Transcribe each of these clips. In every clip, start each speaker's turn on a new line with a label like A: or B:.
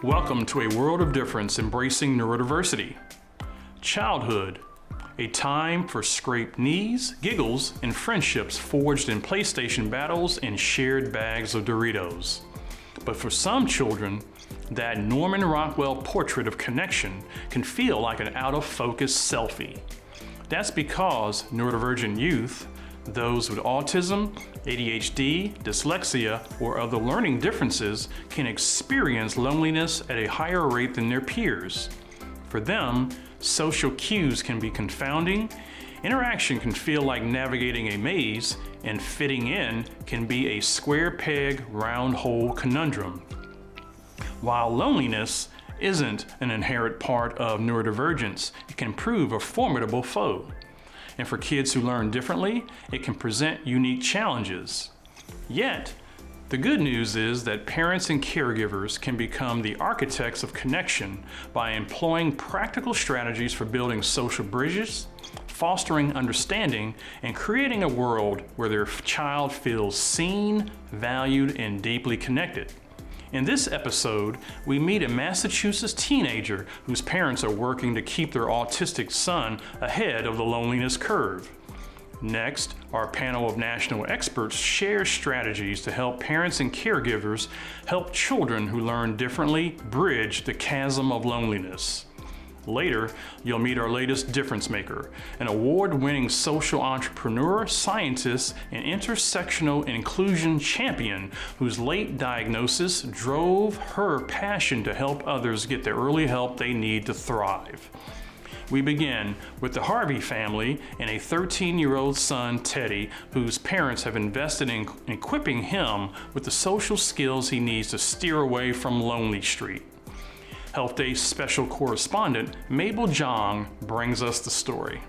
A: Welcome to a world of difference embracing neurodiversity. Childhood, a time for scraped knees, giggles, and friendships forged in PlayStation battles and shared bags of Doritos. But for some children, that Norman Rockwell portrait of connection can feel like an out-of-focus selfie. That's because neurodivergent youth, those with autism, ADHD, dyslexia, or other learning differences can experience loneliness at a higher rate than their peers. For them, social cues can be confounding, interaction can feel like navigating a maze, and fitting in can be a square peg, round hole conundrum. While loneliness isn't an inherent part of neurodivergence, it can prove a formidable foe. And for kids who learn differently, it can present unique challenges. Yet, the good news is that parents and caregivers can become the architects of connection by employing practical strategies for building social bridges, fostering understanding, and creating a world where their child feels seen, valued, and deeply connected. In this episode, we meet a Massachusetts teenager whose parents are working to keep their autistic son ahead of the loneliness curve. Next, our panel of national experts shares strategies to help parents and caregivers help children who learn differently bridge the chasm of loneliness. Later, you'll meet our latest difference maker, an award-winning social entrepreneur, scientist, and intersectional inclusion champion whose late diagnosis drove her passion to help others get the early help they need to thrive. We begin with the Harvey family and a 13-year-old son, Teddy, whose parents have invested in equipping him with the social skills he needs to steer away from Lonely Street. Health Day special correspondent Mabel Jong brings us the story.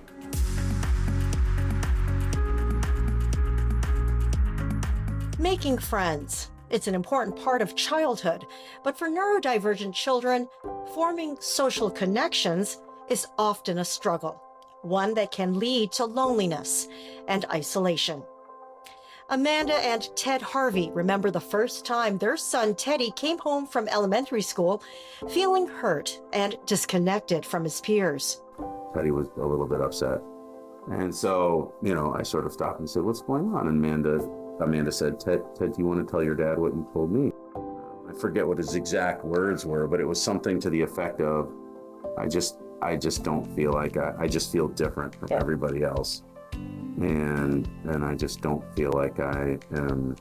B: Making friends. It's an important part of childhood, but for neurodivergent children, forming social connections is often a struggle, one that can lead to loneliness and isolation. Amanda and Ted Harvey remember the first time their son Teddy came home from elementary school feeling hurt and disconnected from his peers.
C: Teddy was a little bit upset. And so, I sort of stopped and said, "What's going on?" And Amanda said, Ted, do you want to tell your dad what you told me?" I forget what his exact words were, but it was something to the effect of, I just don't feel like I just feel different from everybody else. And I just don't feel like I am,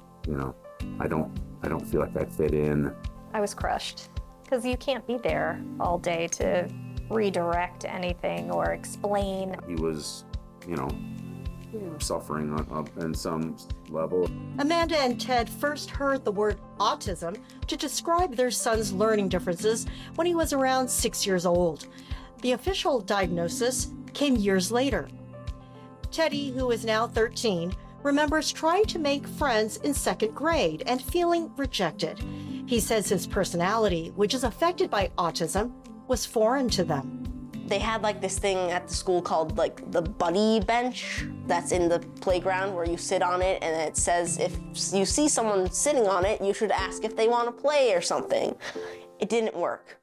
C: I don't feel like I fit in. I
D: was crushed because you can't be there all day to redirect anything or explain.
C: He was, suffering on some level.
B: Amanda and Ted first heard the word autism to describe their son's learning differences when he was around 6 years old. The official diagnosis came years later. Teddy, who is now 13, remembers trying to make friends in second grade and feeling rejected. He says his personality, which is affected by autism, was foreign to them.
E: They had this thing at the school called the buddy bench that's in the playground where you sit on it, and it says if you see someone sitting on it, you should ask if they want to play or something. It didn't work.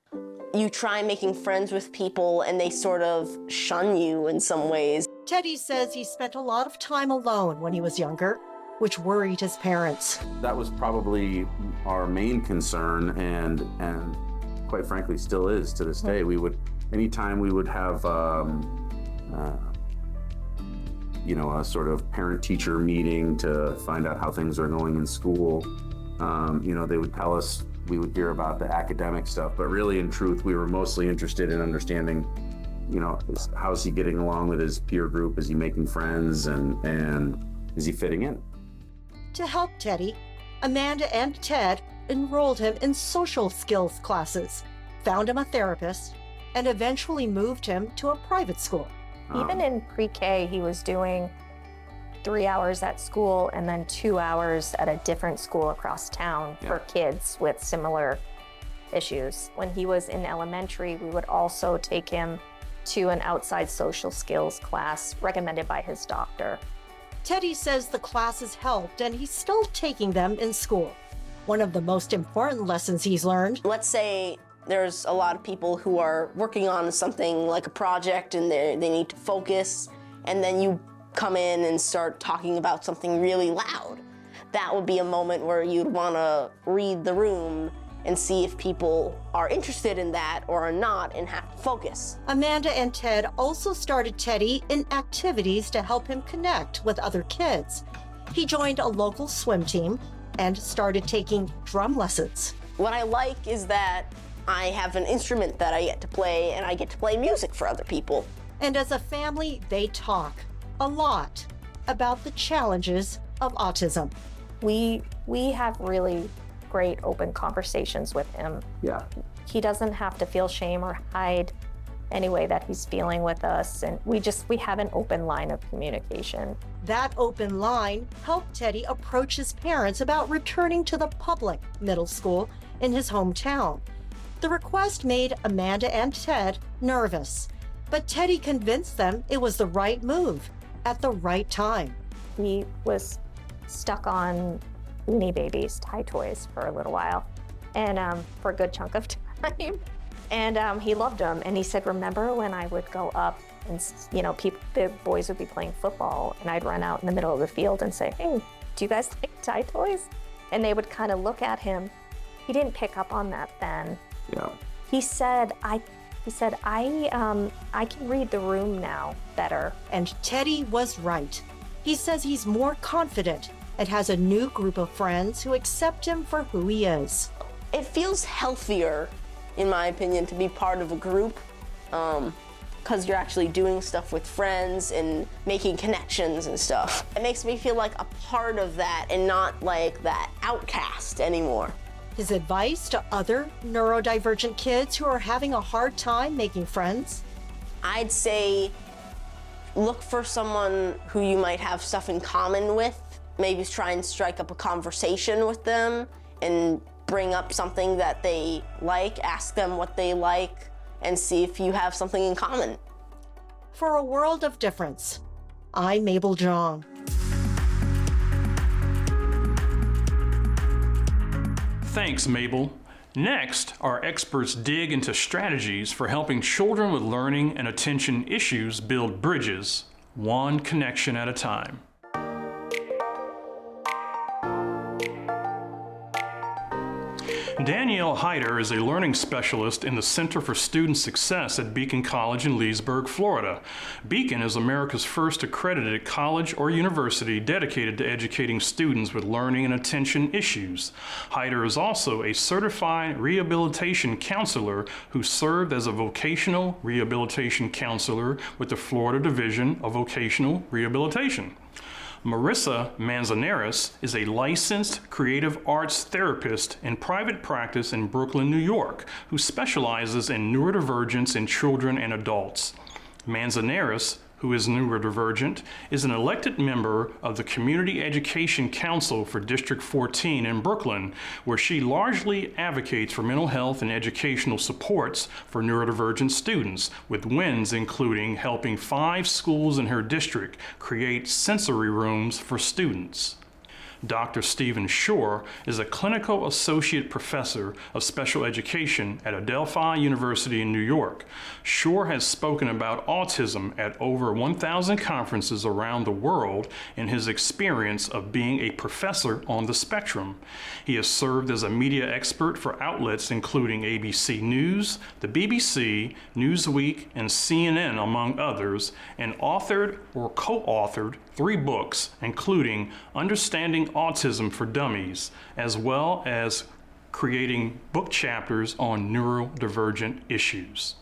E: You try making friends with people and they sort of shun you in some ways.
B: Teddy says he spent a lot of time alone when he was younger, which worried his parents.
C: That was probably our main concern, and quite frankly still is to this day. Anytime we would have a sort of parent-teacher meeting to find out how things are going in school, they would tell us, we would hear about the academic stuff, but really in truth, we were mostly interested in understanding, how's he getting along with his peer group? Is he making friends, and is he fitting in?
B: To help Teddy, Amanda and Ted enrolled him in social skills classes, found him a therapist, and eventually moved him to a private school.
D: Even in pre-K, he was doing 3 hours at school and then 2 hours at a different school across town for kids with similar issues. When he was in elementary, we would also take him to an outside social skills class recommended by his doctor.
B: Teddy says the classes helped and he's still taking them in school. One of the most important lessons he's learned:
E: let's say There's a lot of people who are working on something like a project and they need to focus, and then you come in and start talking about something really loud. That would be a moment where you'd want to read the room and see if people are interested in that or are not and have to focus.
B: Amanda and Ted also started Teddy in activities to help him connect with other kids. He joined a local swim team and started taking drum lessons.
E: What I like is that I have an instrument that I get to play, and I get to play music for other people.
B: And as a family, they talk a lot about the challenges of autism.
D: We have really great open conversations with him.
C: Yeah.
D: He doesn't have to feel shame or hide any way that he's feeling with us, and we have an open line of communication.
B: That open line helped Teddy approach his parents about returning to the public middle school in his hometown. The request made Amanda and Ted nervous, but Teddy convinced them it was the right move at the right time.
D: He was stuck on Beanie Babies, Toy Toys for a little while, and for a good chunk of time. And he loved them. And he said, remember when I would go up and, the boys would be playing football and I'd run out in the middle of the field and say, hey, do you guys like Toy Toys? And they would kind of look at him. He didn't pick up on that then.
C: Yeah.
D: He said, I can read the room now better.
B: And Teddy was right. He says he's more confident and has a new group of friends who accept him for who he is.
E: It feels healthier, in my opinion, to be part of a group, because you're actually doing stuff with friends and making connections and stuff. It makes me feel like a part of that and not like that outcast anymore.
B: His advice to other neurodivergent kids who are having a hard time making friends?
E: I'd say look for someone who you might have stuff in common with. Maybe try and strike up a conversation with them and bring up something that they like, ask them what they like, and see if you have something in common.
B: For a world of difference, I'm Mabel Jong.
A: Thanks, Mabel. Next, our experts dig into strategies for helping children with learning and attention issues build bridges, one connection at a time. Danielle Hyder is a learning specialist in the Center for Student Success at Beacon College in Leesburg, Florida. Beacon is America's first accredited college or university dedicated to educating students with learning and attention issues. Hyder is also a certified rehabilitation counselor who served as a vocational rehabilitation counselor with the Florida Division of Vocational Rehabilitation. Marissa Manzanares is a licensed creative arts therapist in private practice in Brooklyn, New York, who specializes in neurodivergence in children and adults. Manzanares, who is neurodivergent, is an elected member of the Community Education Council for District 14 in Brooklyn, where she largely advocates for mental health and educational supports for neurodivergent students, with wins including helping 5 schools in her district create sensory rooms for students. Dr. Stephen Shore is a clinical associate professor of special education at Adelphi University in New York. Shore has spoken about autism at over 1,000 conferences around the world in his experience of being a professor on the spectrum. He has served as a media expert for outlets including ABC News, the BBC, Newsweek, and CNN, among others, and authored or co-authored 3 books, including Understanding Autism for Dummies, as well as creating book chapters on neurodivergent issues.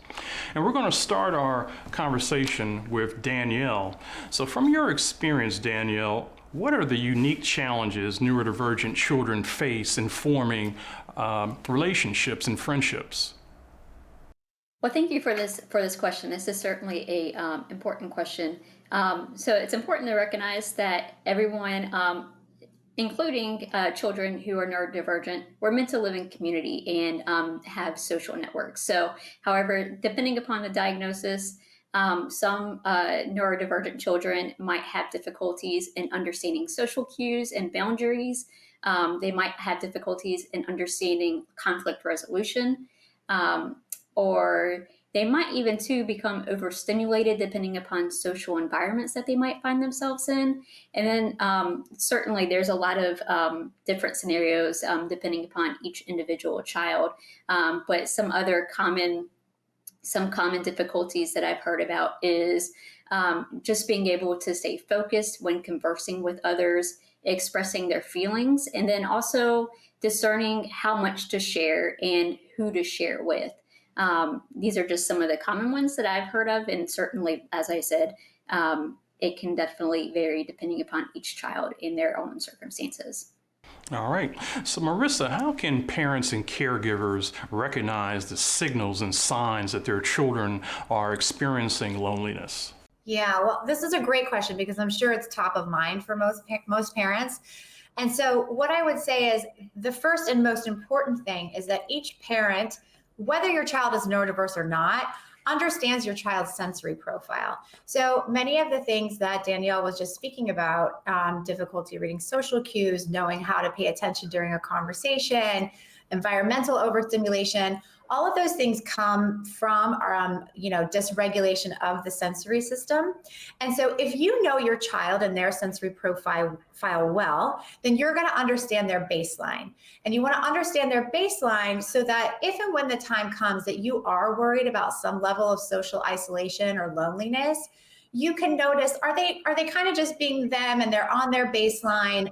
A: And we're going to start our conversation with Danielle. So from your experience, Danielle, what are the unique challenges neurodivergent children face in forming relationships and friendships?
F: Well, thank you for this question. This is certainly a important question. So it's important to recognize that everyone, including children who are neurodivergent, we're meant to live in community and have social networks. So, however, depending upon the diagnosis, some neurodivergent children might have difficulties in understanding social cues and boundaries. They might have difficulties in understanding conflict resolution. or they might even too become overstimulated depending upon social environments that they might find themselves in. And then certainly there's a lot of different scenarios depending upon each individual child. But some common difficulties that I've heard about is just being able to stay focused when conversing with others, expressing their feelings, and then also discerning how much to share and who to share with. These are just some of the common ones that I've heard of, and certainly, as I said, it can definitely vary depending upon each child in their own circumstances.
A: All right. So, Marissa, how can parents and caregivers recognize the signals and signs that their children are experiencing loneliness?
G: Yeah, well, this is a great question because I'm sure it's top of mind for most parents. And so what I would say is the first and most important thing is that each parent, whether your child is neurodiverse or not, understands your child's sensory profile. So many of the things that Danielle was just speaking about, difficulty reading social cues, knowing how to pay attention during a conversation, environmental overstimulation, all of those things come from dysregulation of the sensory system. And so if you know your child and their sensory profile well, then you're going to understand their baseline. And you want to understand their baseline so that if and when the time comes that you are worried about some level of social isolation or loneliness, you can notice, are they kind of just being them and they're on their baseline,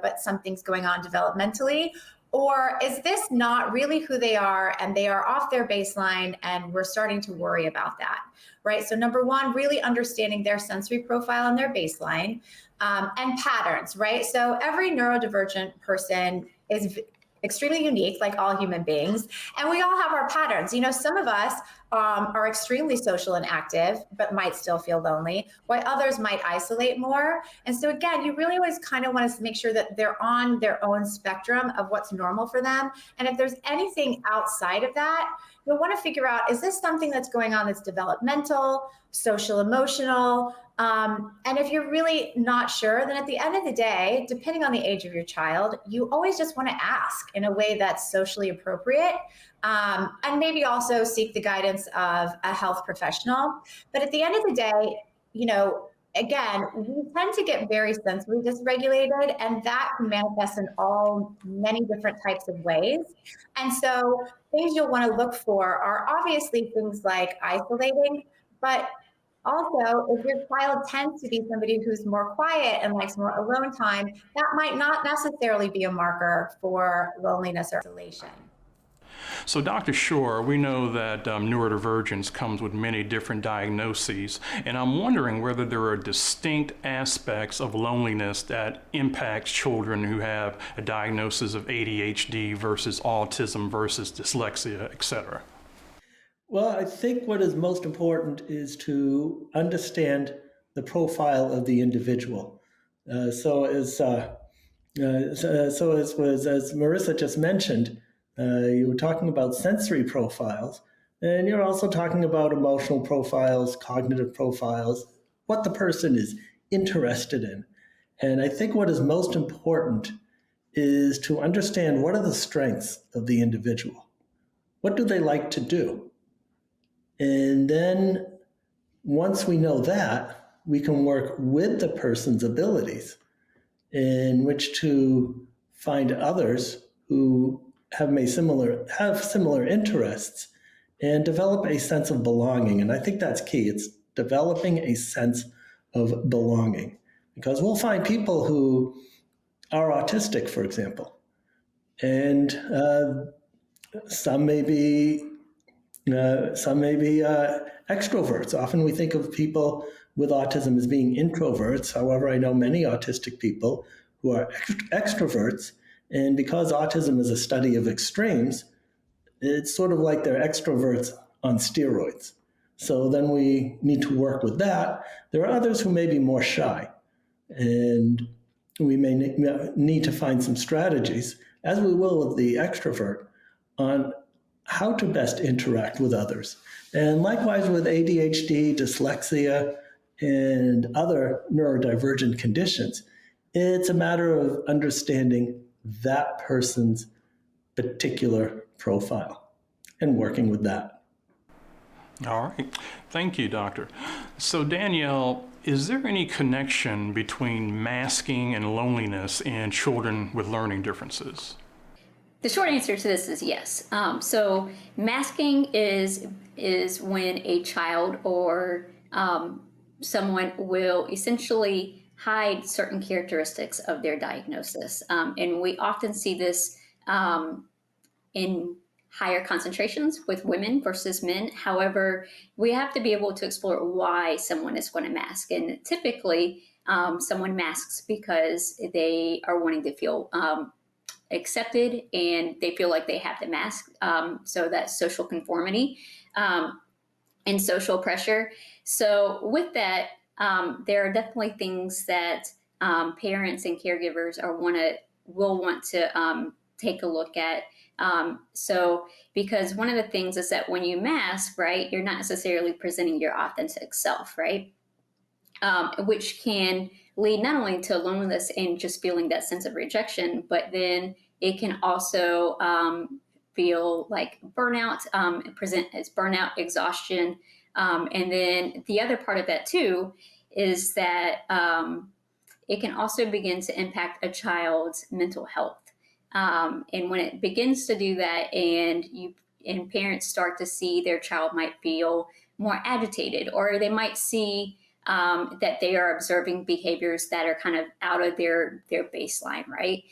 G: but something's going on developmentally? Or is this not really who they are and they are off their baseline and we're starting to worry about that, right? So number one, really understanding their sensory profile and their baseline and patterns, right? So every neurodivergent person is extremely unique, like all human beings, and we all have our patterns. Some of us are extremely social and active, but might still feel lonely, while others might isolate more. And so again, you really always kind of want to make sure that they're on their own spectrum of what's normal for them. And if there's anything outside of that, you'll want to figure out, is this something that's going on that's developmental, social, emotional? And if you're really not sure, then at the end of the day, depending on the age of your child, you always just want to ask in a way that's socially appropriate, and maybe also seek the guidance of a health professional. But at the end of the day, again, we tend to get very sensory dysregulated, and that can manifest in many different types of ways. And so things you'll want to look for are obviously things like isolating, but also, if your child tends to be somebody who's more quiet and likes more alone time, that might not necessarily be a marker for loneliness or isolation.
A: So, Dr. Shore, we know that neurodivergence comes with many different diagnoses, and I'm wondering whether there are distinct aspects of loneliness that impacts children who have a diagnosis of ADHD versus autism versus dyslexia, etc.
H: Well, I think what is most important is to understand the profile of the individual. As Marissa just mentioned, you were talking about sensory profiles, and you're also talking about emotional profiles, cognitive profiles, what the person is interested in. And I think what is most important is to understand what are the strengths of the individual. What do they like to do? And then once we know that, we can work with the person's abilities in which to find others who have similar interests and develop a sense of belonging. And I think that's key. It's developing a sense of belonging, because we'll find people who are autistic, for example, and some may be extroverts. Often we think of people with autism as being introverts. However, I know many autistic people who are extroverts. And because autism is a study of extremes, it's sort of like they're extroverts on steroids. So then we need to work with that. There are others who may be more shy. And we may need to find some strategies, as we will with the extrovert, on how to best interact with others. And likewise with ADHD, dyslexia, and other neurodivergent conditions, it's a matter of understanding that person's particular profile. and working with that.
A: All right. Thank you, Doctor. So, Danielle, is there any connection between masking and loneliness in children with learning differences?
F: The short answer to this is yes. So masking is when a child or someone will essentially hide certain characteristics of their diagnosis. And we often see this in higher concentrations with women versus men. However, we have to be able to explore why someone is going to mask. And typically, someone masks because they are wanting to feel accepted and they feel like they have to mask. So that's social conformity and social pressure. So with that, there are definitely things that parents and caregivers will want to take a look at. So because one of the things is that when you mask, right, you're not necessarily presenting your authentic self, right? Which can lead not only to loneliness and just feeling that sense of rejection, but then it can also feel like burnout, present as burnout, exhaustion. And then the other part of that too is that it can also begin to impact a child's mental health. And when it begins to do that and parents start to see their child might feel more agitated, or they might see that they are observing behaviors that are kind of out of their baseline, right?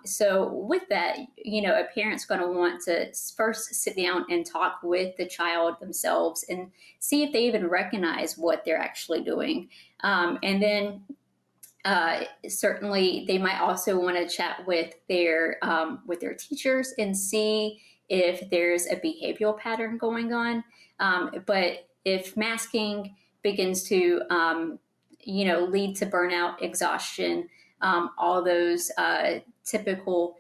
F: So with that, a parent's going to want to first sit down and talk with the child themselves and see if they even recognize what they're actually doing. And then certainly they might also want to chat with their teachers and see if there's a behavioral pattern going on. But if masking begins to, lead to burnout, exhaustion, all those typical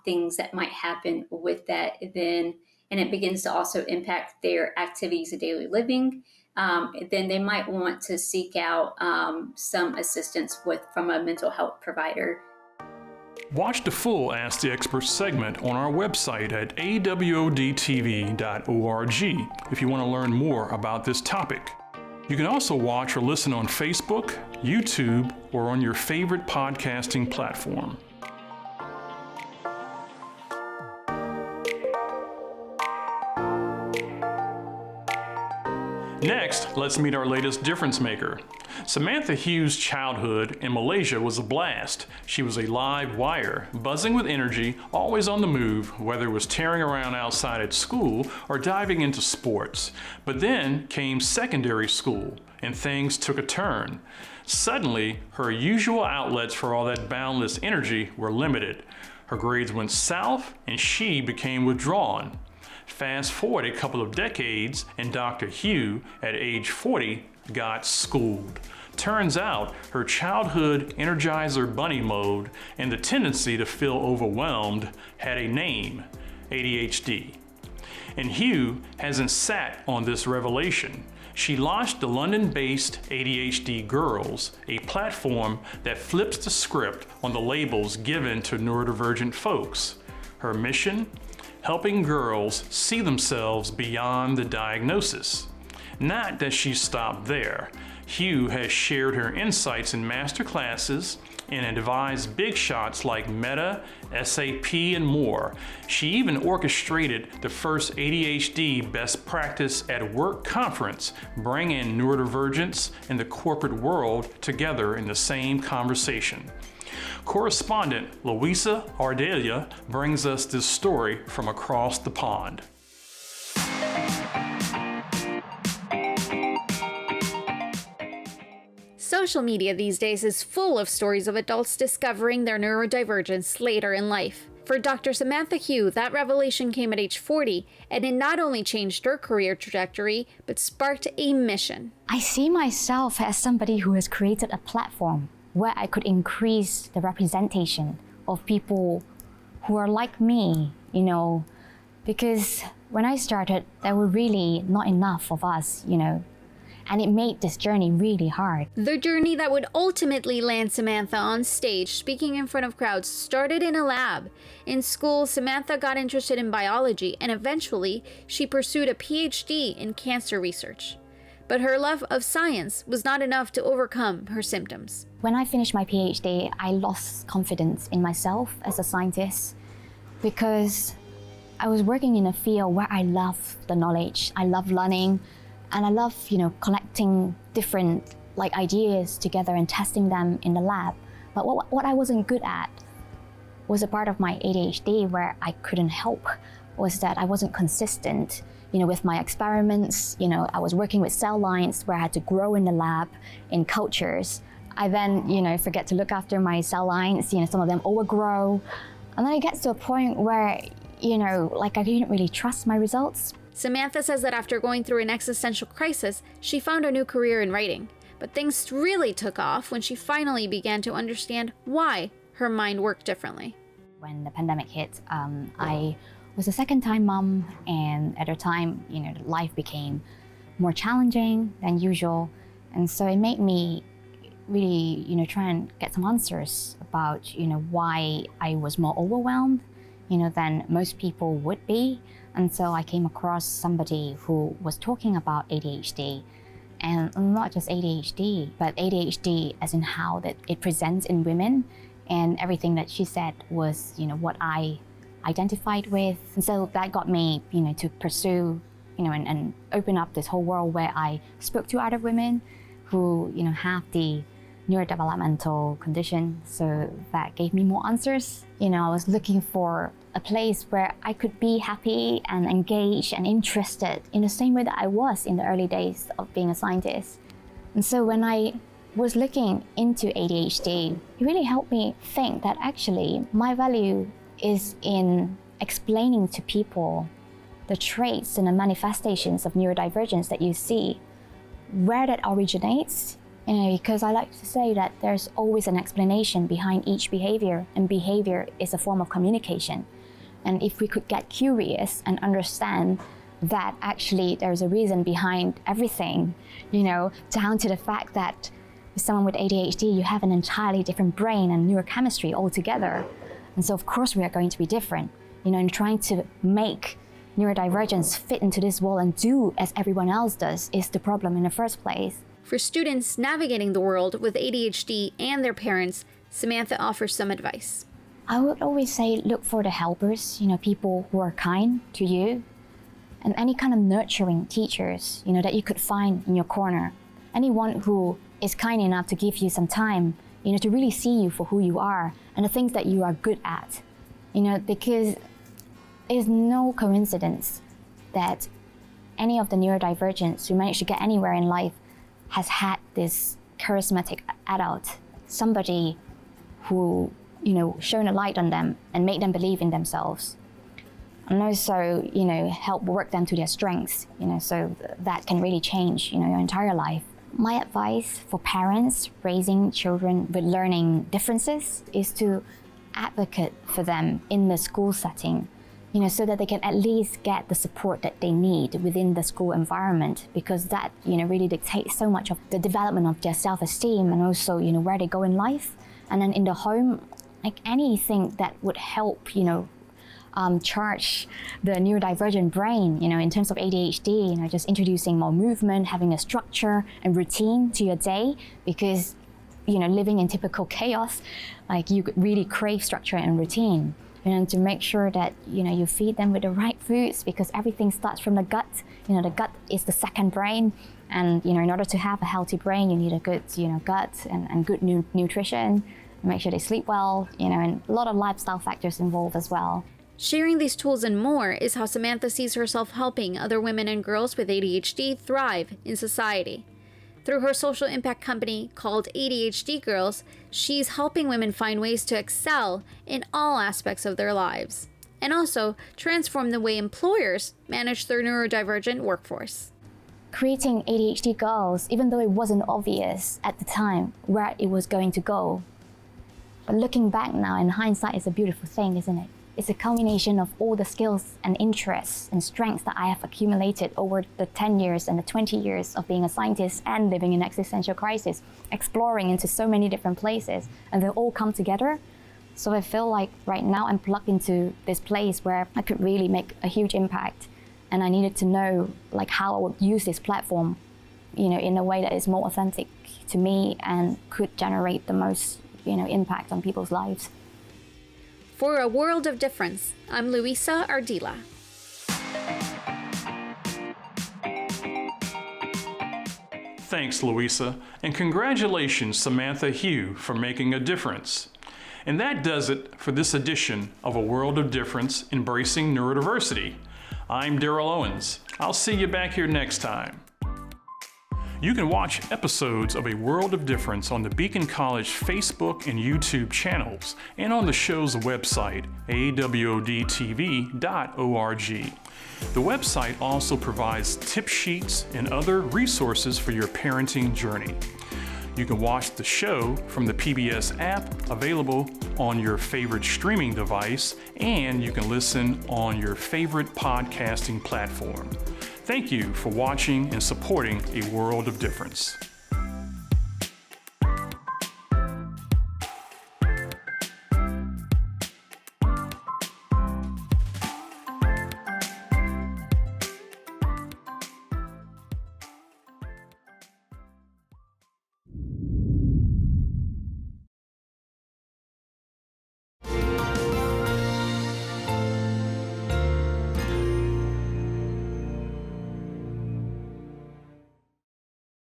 F: things that might happen with that, and it begins to also impact their activities of daily living, then they might want to seek out some assistance from a mental health provider.
A: Watch the full Ask the Expert segment on our website at awodtv.org if you want to learn more about this topic. You can also watch or listen on Facebook, YouTube, or on your favorite podcasting platform. Next, let's meet our latest difference maker. Samantha Hughes' childhood in Malaysia was a blast. She was a live wire, buzzing with energy, always on the move, whether it was tearing around outside at school or diving into sports. But then came secondary school, and things took a turn. Suddenly, her usual outlets for all that boundless energy were limited. Her grades went south, and she became withdrawn. Fast forward a couple of decades, and Dr. Hugh, at age 40, got schooled. Turns out her childhood Energizer Bunny mode and the tendency to feel overwhelmed had a name: ADHD. And Hugh hasn't sat on this revelation. She launched the London-based ADHD Girls, a platform that flips the script on the labels given to neurodivergent folks. Her mission? Helping girls see themselves beyond the diagnosis. Not that she stopped there. Hugh has shared her insights in master classes and advised big shots like Meta, SAP, and more. She even orchestrated the first ADHD Best Practice at Work conference, bringing neurodivergence and the corporate world together in the same conversation. Correspondent Louisa Ardelia brings us this story from across the pond.
I: Social media these days is full of stories of adults discovering their neurodivergence later in life. For Dr. Samantha Hughes, that revelation came at age 40, and it not only changed her career trajectory, but sparked a mission.
J: I see myself as somebody who has created a platform where I could increase the representation of people who are like me, because when I started, there were really not enough of us, And it made this journey really hard.
I: The journey that would ultimately land Samantha on stage speaking in front of crowds started in a lab. In school, Samantha got interested in biology, and eventually she pursued a PhD in cancer research. But her love of science was not enough to overcome her symptoms.
J: When I finished my PhD, I lost confidence in myself as a scientist because I was working in a field where I love the knowledge, I love learning, and I love, collecting different ideas together and testing them in the lab. But what I wasn't good at was a part of my ADHD where I couldn't help, was that I wasn't consistent, with my experiments. I was working with cell lines where I had to grow in the lab in cultures. I then, forget to look after my cell lines, some of them overgrow. And then it gets to a point where, I didn't really trust my results.
I: Samantha says that after going through an existential crisis, she found a new career in writing. But things really took off when she finally began to understand why her mind worked differently.
J: When the pandemic hit, I was a second-time mom, and at the time, life became more challenging than usual. And so it made me really, try and get some answers about, why I was more overwhelmed, than most people would be. And so I came across somebody who was talking about ADHD, and not just ADHD, but ADHD as in how that it presents in women. And everything that she said was, what I identified with. And so that got me, to pursue, and open up this whole world where I spoke to other women who, have the neurodevelopmental condition. So that gave me more answers. I was looking for a place where I could be happy and engaged and interested in the same way that I was in the early days of being a scientist. And so when I was looking into ADHD, it really helped me think that actually my value is in explaining to people the traits and the manifestations of neurodivergence that you see, where that originates. Because I like to say that there's always an explanation behind each behavior, and behavior is a form of communication. And if we could get curious and understand that actually there's a reason behind everything, down to the fact that with someone with ADHD, you have an entirely different brain and neurochemistry altogether. And so of course we are going to be different, and trying to make neurodivergence fit into this world and do as everyone else does is the problem in the first place.
I: For students navigating the world with ADHD and their parents, Samantha offers some advice.
J: I would always say look for the helpers, people who are kind to you, and any kind of nurturing teachers, that you could find in your corner. Anyone who is kind enough to give you some time, to really see you for who you are and the things that you are good at, because it's no coincidence that any of the neurodivergents who manage to get anywhere in life has had this charismatic adult, somebody who, shone a light on them and made them believe in themselves. And also, help work them to their strengths, so that can really change, your entire life. My advice for parents raising children with learning differences is to advocate for them in the school setting, so that they can at least get the support that they need within the school environment, because that, really dictates so much of the development of their self-esteem and also, where they go in life. And then in the home, anything that would help, charge the neurodivergent brain, in terms of ADHD, just introducing more movement, having a structure and routine to your day, because, living in typical chaos, you really crave structure and routine. And to make sure that, you feed them with the right foods, because everything starts from the gut. The gut is the second brain. And, in order to have a healthy brain, you need a good, gut and good nutrition. Make sure they sleep well, and a lot of lifestyle factors involved as well.
I: Sharing these tools and more is how Samantha sees herself helping other women and girls with ADHD thrive in society. Through her social impact company called ADHD Girls, she's helping women find ways to excel in all aspects of their lives, and also transform the way employers manage their neurodivergent workforce.
J: Creating ADHD Girls, even though it wasn't obvious at the time where it was going to go, but looking back now, in hindsight, is a beautiful thing, isn't it? It's a culmination of all the skills and interests and strengths that I have accumulated over the 10 years and the 20 years of being a scientist and living in existential crisis, exploring into so many different places, and they all come together. So I feel like right now I'm plugged into this place where I could really make a huge impact, and I needed to know like how I would use this platform, in a way that is more authentic to me and could generate the most, impact on people's lives.
I: For A World of Difference, I'm Luisa Ardila.
A: Thanks, Luisa, and congratulations, Samantha Hughes, for making a difference. And that does it for this edition of A World of Difference, Embracing Neurodiversity. I'm Daryl Owens. I'll see you back here next time. You can watch episodes of A World of Difference on the Beacon College Facebook and YouTube channels and on the show's website, awodtv.org. The website also provides tip sheets and other resources for your parenting journey. You can watch the show from the PBS app available on your favorite streaming device, and you can listen on your favorite podcasting platform. Thank you for watching and supporting A World of Difference.